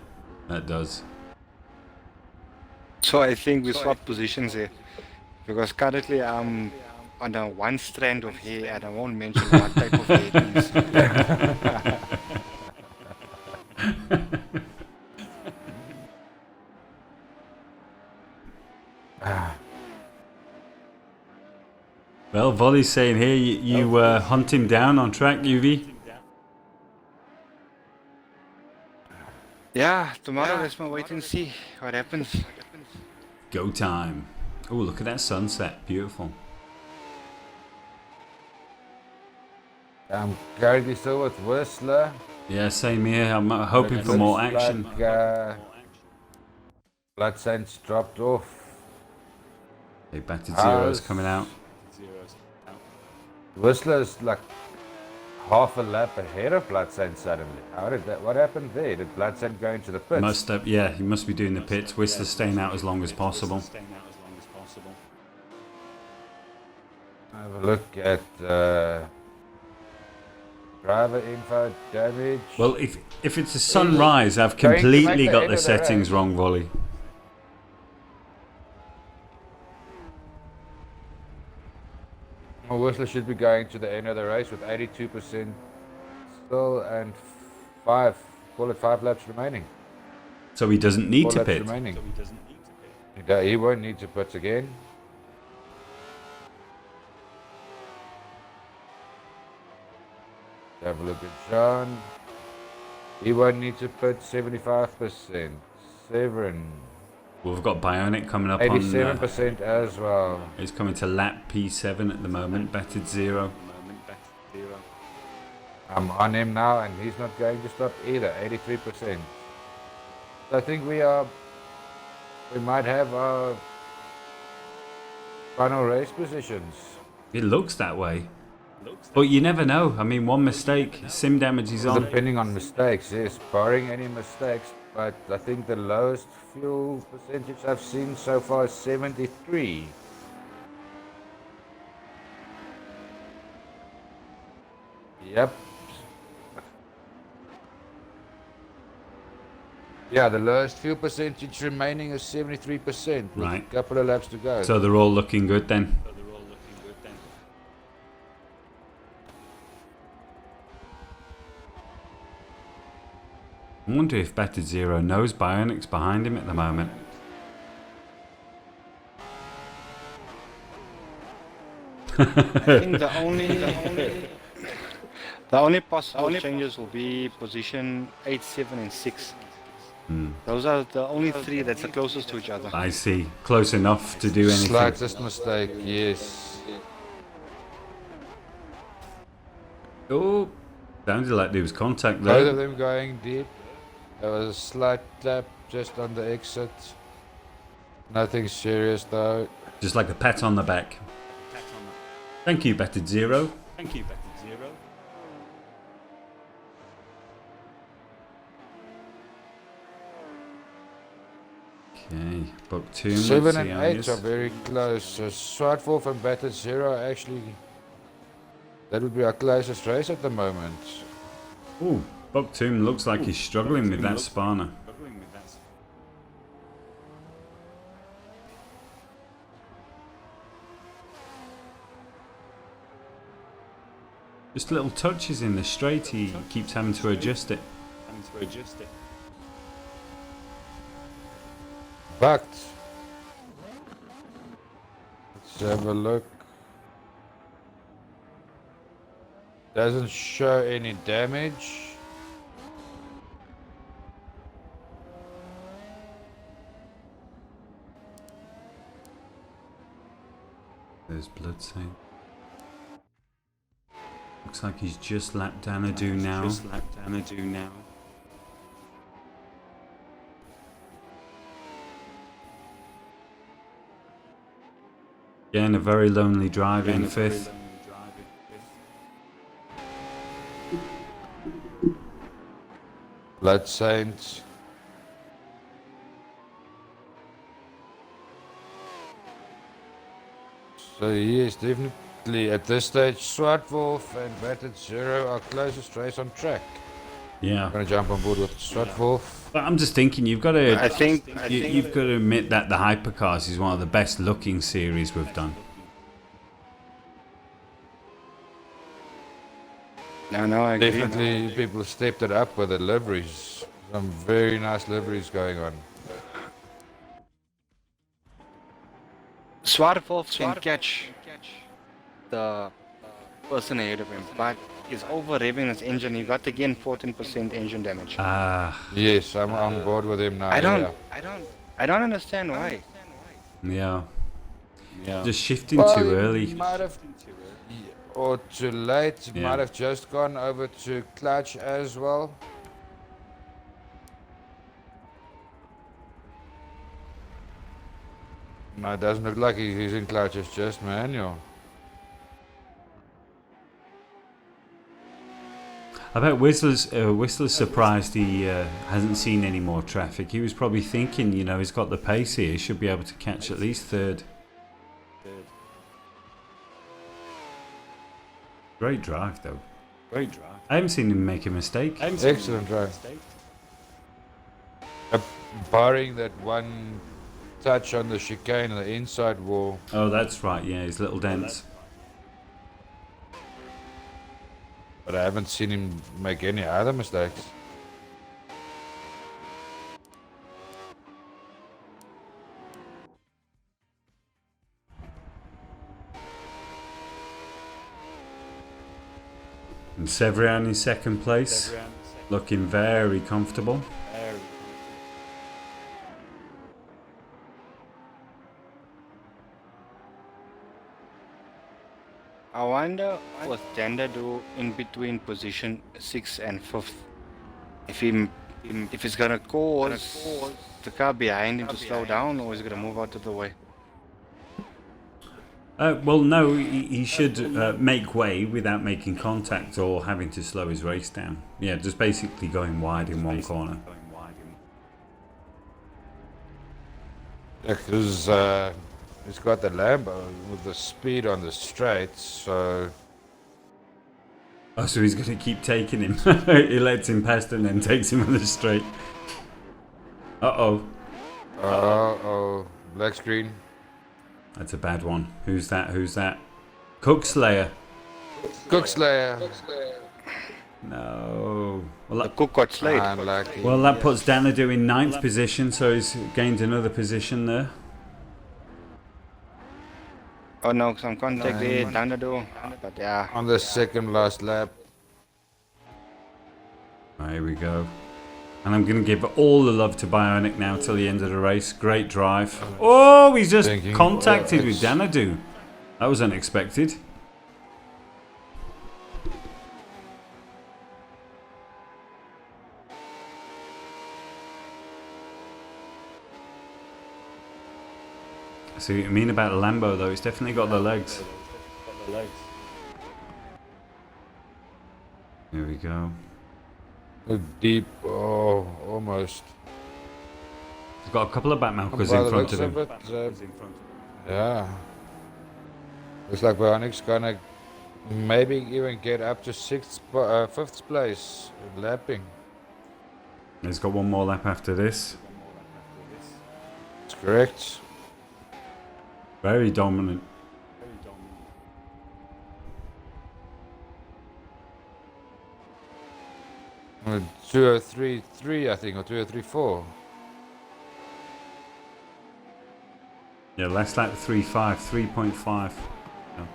that does. So I think we swapped positions here. Because currently I'm on a one strand of hair and I won't mention what type of hair it is. Well, Volley's saying here you hunt him down on track, UV. Yeah, tomorrow let's wait and see what happens. Go time. Oh, look at that sunset. Beautiful. I'm currently still with Whistler. Yeah, same here. I'm hoping for more action. Like, Blood Saints dropped off. Hey, Battered Zero's coming out. Whistler's like half a lap ahead of Blood Saint suddenly. How did that? What happened there? Did Blood Saint go into the pits? Must have, yeah, he must be doing the pits. Whistler's staying out as long as possible. Have a look at driver info damage. Well, if it's a sunrise, I've completely got the settings wrong, Volley. Well, Whistler should be going to the end of the race with 82% still and call it 5 laps remaining. So he doesn't need 4 to laps pit. remaining. He won't need to pit again. Have a look at John. He won't need to pit 75%. Severin. We've got Bionic coming up 87% as well. He's coming to lap P7 at the moment. Battered Zero. I'm on him now and he's not going to stop either. 83%. So I think we might have our final race positions. It looks that way. But you never know. I mean, one mistake, sim damage is on. Depending on mistakes, yes, barring any mistakes. But I think the lowest fuel percentage I've seen so far is 73. Yep. Yeah, the lowest fuel percentage remaining is 73%. With Right. a couple of laps to go. So they're all looking good then. I wonder if Battered Zero knows Bionic's behind him at the moment. I think the only possible changes will be position 8, 7, and 6. Those are the only 3 that's the closest to each other. I see. Close enough to do anything. Slightest mistake, yes. Oh, sounded like there was contact there. Both of them going deep. There was a slight tap just on the exit. Nothing serious though. Just like a pat on the back. Thank you, Battered Zero. Okay, book 2. 7 and 8 are very close. So Swartwolf and Battered Zero actually, that would be our closest race at the moment. Ooh, Book 2 looks like he's struggling with that spawner. Just little touches in the straight, he keeps having to adjust it. But let's have a look. Doesn't show any damage. There's blood stain. Looks like he's just lapped Danadu now. Again, a very lonely drive in 5th. Blood Saints. So yes, definitely at this stage, Swartwolf and Battered Zero are closest race on track. Yeah. I'm gonna jump on board with Swartwolf. But I'm just thinking, you've got to. I think You've got to admit that the Hypercars is one of the best looking series we've done. No, I agree. Definitely, people have stepped it up with the liveries. Some very nice liveries going on. Swartwolf can catch the person ahead of him, but he's over revving his engine. He got again 14% engine damage. Yes, I'm on board with him now. I don't understand why. Yeah. Just shifting too early. or too late. Yeah. Might have just gone over to clutch as well. No, it doesn't look like he's in clutch. It's just manual. I bet Whistler's surprised he hasn't seen any more traffic. He was probably thinking, you know, he's got the pace here. He should be able to catch at least third. Great drive, though. Great drive. I haven't seen him make a mistake. Excellent drive. Barring that one touch on the chicane on the inside wall. Oh, that's right. Yeah, his little dents. But I haven't seen him make any other mistakes. And Severian in second place, looking very comfortable. I wonder what Tender do in between position 6 and 5th. If he's gonna cause the car behind him to slow down, or is he gonna move out of the way? Well, no, he should make way without making contact or having to slow his race down. Yeah, just basically going wide in one corner. Because he's got the Lambo with the speed on the straights, so... Oh, so he's going to keep taking him. He lets him past and then takes him on the straight. Uh-oh. Uh-oh. Black screen. That's a bad one. Who's that? Who's that? Cookslayer. Cookslayer. No. Well, The cook got slayed. Unlucky. well, that puts Danadu in 9th position, so he's gained another position there. Oh no, some contact there, Danado. But yeah. On the second last lap. Here we go. And I'm going to give all the love to Bionic now till the end of the race. Great drive. Oh, he's just contacted with Danadu. That was unexpected. I see what you mean about the Lambo though. It's definitely got the legs. Here we go. A deep, oh, almost. He's got a couple of backmarkers By in the front of looks him. it, yeah. Looks like Bionic's gonna maybe even get up to 5th place in lapping. He's got one more lap after this. That's correct. Very dominant. Uh, 2033, I think, or 2034. Yeah, last lap 3.5, 3.5. Yeah.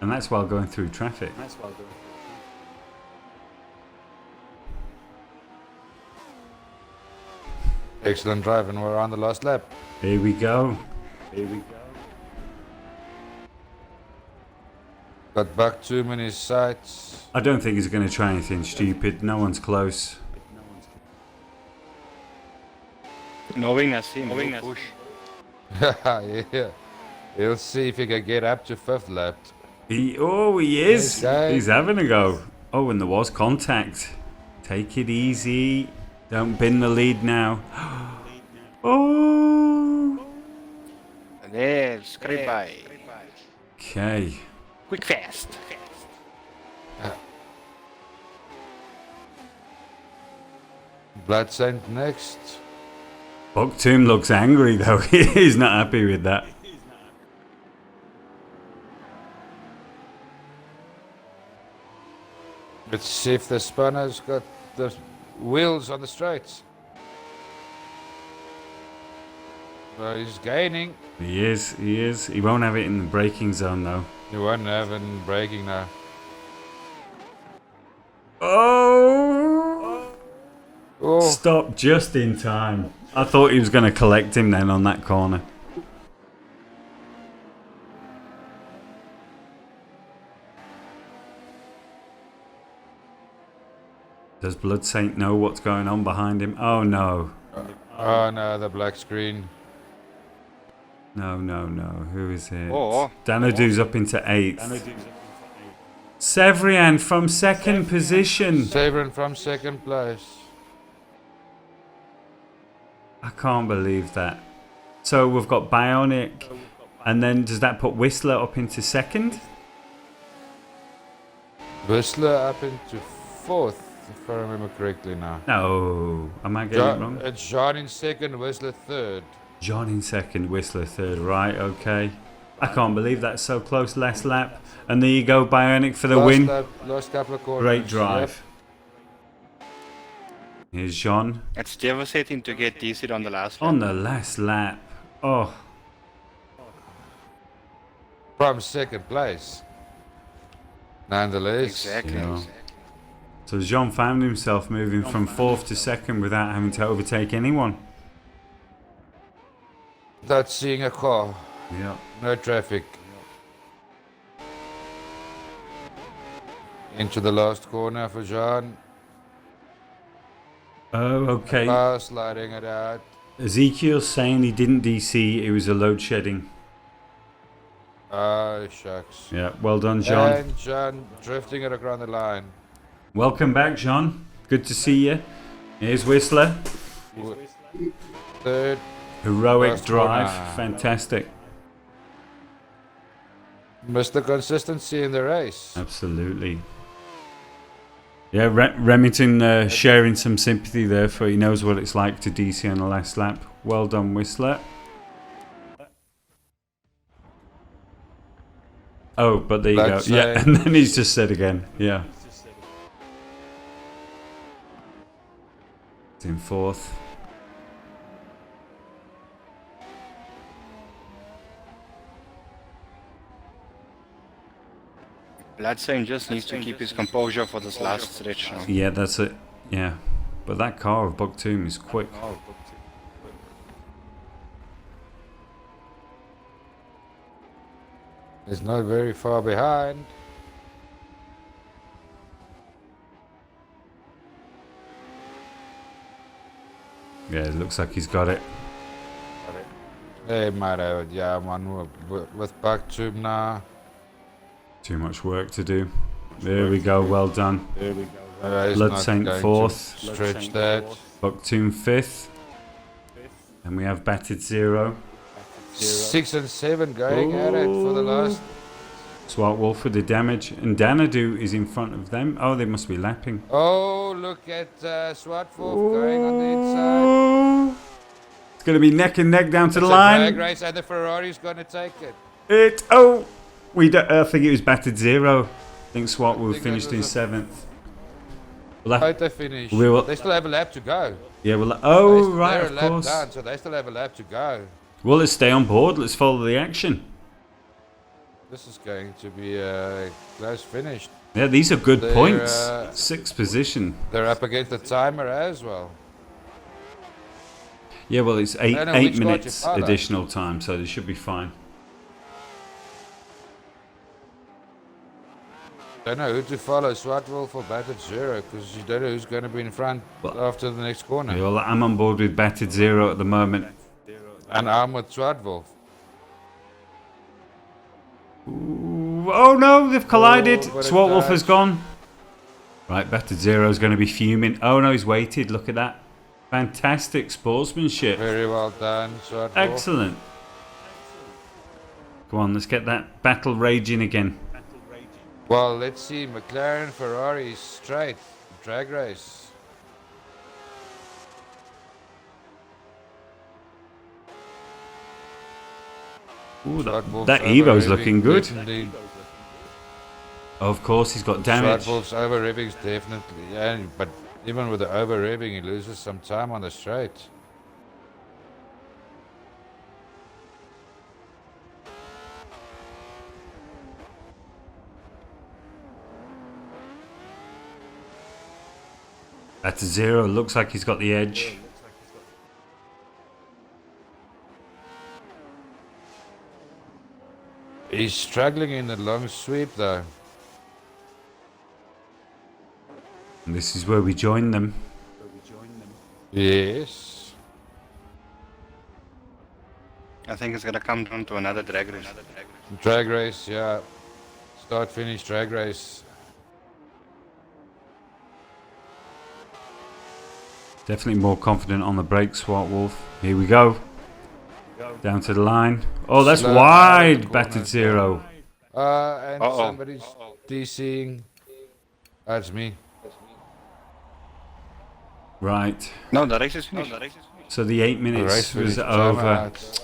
And that's while going through traffic. Excellent drive, and we're on the last lap. Here we go. Got Buck too many sights. I don't think he's going to try anything stupid. No one's close. Knowing Waseem, he'll push. Yeah. He'll see if he can get up to 5th lap. He is. Nice. He's having a go. Oh, and there was contact. Take it easy. Don't bin the lead now. Oh. There, scrape by. Okay. Quick fast. Blood Saint next. Bucktoon looks angry though. He's not happy with that. Let's see if the spanner's got the wheels on the straights. Well, he's gaining. He is. He won't have it in the braking zone though. He won't have it in braking now. Oh! Oh, Stop just in time. I thought he was going to collect him then on that corner. Does Blood Saint know what's going on behind him? Oh no. Oh no, the black screen. No. Who is it? Oh. Danadu's up into 8th. Severian from 2nd position. Severin from 2nd place. I can't believe that. So we've got Bionic, and then does that put Whistler up into 2nd? Whistler up into 4th, if I remember correctly now. No, am I getting it wrong? It's John in 2nd, Whistler 3rd. John in 2nd, Whistler 3rd. Right, okay. I can't believe that's so close. Last lap, and there you go, Bionic for the win. Last couple of corners. Great drive. Here's John. It's devastating to get DC'd on the last lap. On the last lap. Oh. From 2nd place. Nonetheless. Exactly. You know. So Jean found himself moving from 4th to 2nd without having to overtake anyone. That's seeing a car. Yeah. No traffic. Into the last corner for Jean. Oh, okay. Sliding it out. Ezekiel's saying he didn't DC, it was a load shedding. Oh, shucks. Yeah, well done, John. And John drifting it across the line. Welcome back, John. Good to see you. Here's Whistler. 3rd. Heroic Last drive. corner. Fantastic. Mr. Consistency in the race. Absolutely. Yeah, Remington sharing some sympathy there for he knows what it's like to DC on the last lap. Well done, Whistler. Oh, but there you That's go. Yeah, and then he's just said again. Yeah. It's in 4th. Bloodsaint just needs to keep his composure for this last stretch now. Yeah, that's it. Yeah. But that car of Bugtoom is quick. It's not very far behind. Yeah, it looks like he's got it. They might have it, yeah, man, with Bugtoom now. Too much work to do. There we go, well done. He's Blood not Saint going to 4th. Stretch that. Bugtoom 5th. And we have Battered Zero. 6 and 7 going at it for the last. Swart Wolf with the damage. And Danadu is in front of them. Oh, they must be lapping. Oh, look at Swartwolf going on the inside. It's going to be neck and neck down to the It's a line. drag race and the Ferrari's going to take it. I think it was Battered Zero. I think Swart Wolf finished in 7th. COTA finish. We will- They still have a lap to go. Yeah, well, right, They're of a lap course. down, so they still have a lap to go. Well, let's stay on board. Let's follow the action. This is going to be a close finish. Yeah, these are good They're, points. 6th position. They're up against the timer as well. Yeah, well, it's I don't know eight which car minutes to follow. additional time, so they should be fine. Don't know who to follow, Swartwolf or Battered Zero, because you don't know who's going to be in front Well- after the next corner. Yeah, well, I'm on board with Battered Zero at the moment. And I'm with Swartwolf. Oh no, they've collided. what a Swart Wolf has dash. gone. Right, Battered Zero is going to be fuming. Oh no, he's waited. Look at that. Fantastic sportsmanship. Very well done, Swartwolf. Excellent. Come on, let's get that battle raging again. Well, let's see. McLaren, Ferrari, straight. Drag race. Ooh, Swartwolf's that Evo's over-revving, looking good. definitely. Of course, he's got damage. Swartwolf's over-revving's definitely, yeah, but even with the over-revving, he loses some time on the straight. Battered Zero looks like he's got the edge. He's struggling in the long sweep though. And this is where we join them. Yes. I think it's gonna come down to another drag race. Drag race, yeah. Start, finish, drag race. Definitely more confident on the brakes, Swart Wolf. Here we go. Down to the line. Oh, that's Slow wide, corner. battered zero. And Uh-oh. somebody's DCing. That's me. Right. No, the race is finished. So the 8 minutes Race was finished. over. Timeout.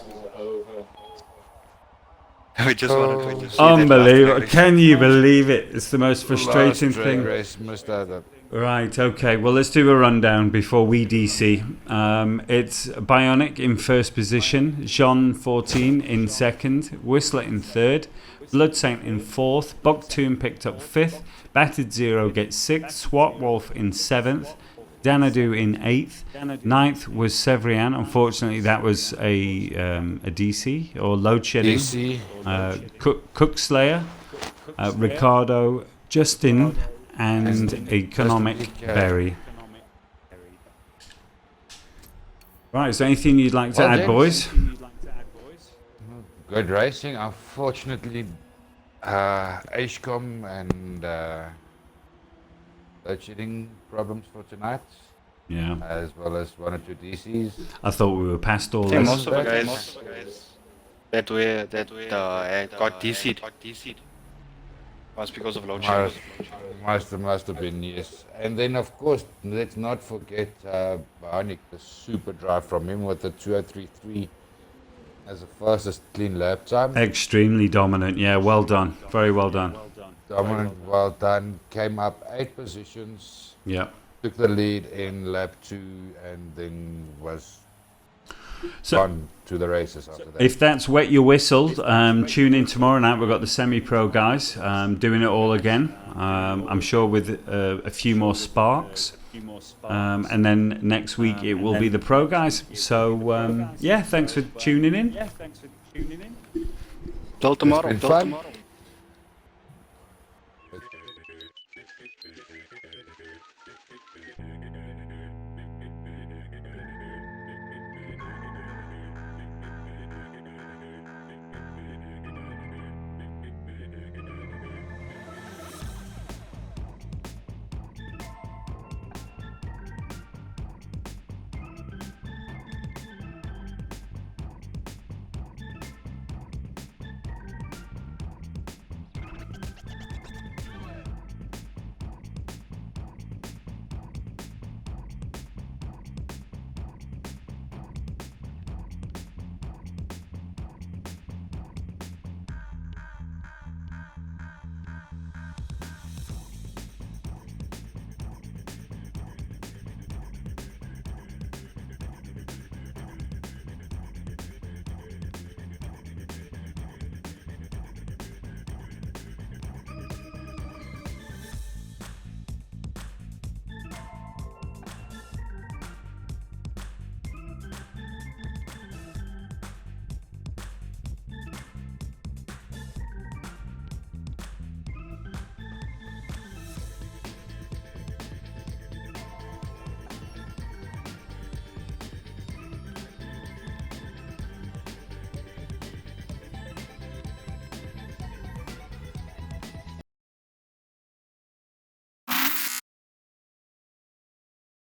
We just wanted to see Unbelievable. that last drag race. Can you believe it? It's the most frustrating Last drag thing. race missed out. Right, okay. Well, let's do a rundown before we DC. It's Bionic in first position, Jean 14 in second, Whistler in third, Bloodsaint in fourth, Bucktoon picked up fifth, Battered Zero gets sixth, Swat Wolf in seventh, Danadu in eighth, ninth was Severian. Unfortunately, that was a DC or load shedding. DC. Cookslayer, Ricardo, Justin, and Economic Berry. Right, is there anything you'd like to Well, add, James. boys? Good racing. Unfortunately, HCOM and load shedding problems for tonight, Yeah, as well as one or two DCs. I thought we were past all I think this. most of the guys that got DC'd was because of load shedding. Must have been, yes. And then, of course, let's not forget Bionic, the super drive from him with the 2033 as the fastest clean lap time. Extremely dominant, yeah, well done. Very well done. Dominant, well done. Came up 8 positions, Yeah. took the lead in lap 2, and then was So, on to the races after that. if that's wet your whistle, tune in tomorrow night. We've got the semi-pro guys doing it all again. I'm sure with a few more sparks. And then next week it will be the pro guys. So, yeah, thanks for tuning in. Till tomorrow. It's been fun.